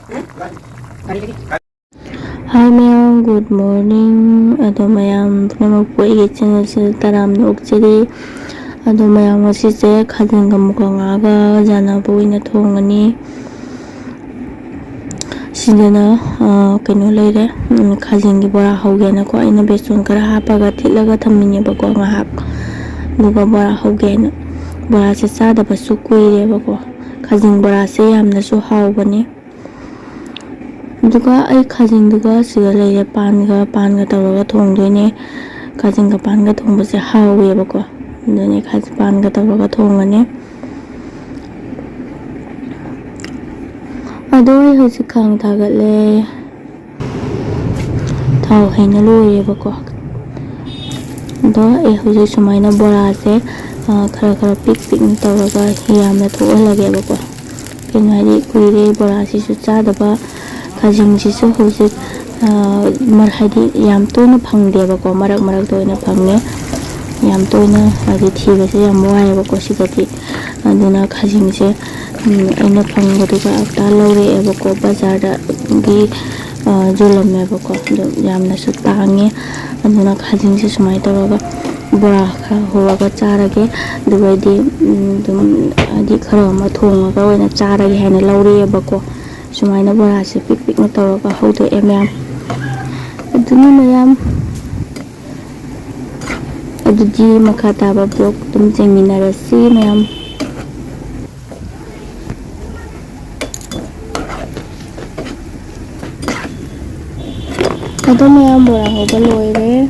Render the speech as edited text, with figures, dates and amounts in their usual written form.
Hi ma'am, good morning. Mayam punamak po channel sa taramna ukjari. Mayam wasise khajinga mukangaga jana po ina thongani. Sidana kaino leire khajingi bora hogena ko ina beson kara hapaga thilaga thamine ba ko ngahak. Duga bora hogena. Bora se sada ba su kuire ba ko. Khajing bora se yamna su haubani. Duga ay khajing duga siga leire panga tawraga thongdoine. Khajing ka panga thongba se hawe ba ko. Dune khajing panga tawraga thongane. Adoi hoji khang thagatle thau haina loye ba ko. Hoji sumaina bora se khara pik ni tawraga hiyamna thoalage ba ko. Kino hadi kuire bora si su chada ba khajing si su hoji marhadi yam toina phangde ba ko marak toina phangne yam toina hadi thiba se yam waye ba ko sidati aduna khajing se aina phangba duga akta lore ba ko bazar da gi jolame ba ko yamna su tange aduna khajing se sumai tawraga bora khara horaga charage duga di dum adi khara ma thongaga oina charage hena lore ba ko sumaina bora se pik na tawraga hodo emyam aduna mayam adudi makha taba blog tum jengminarasi mayam mayam bora hoba loire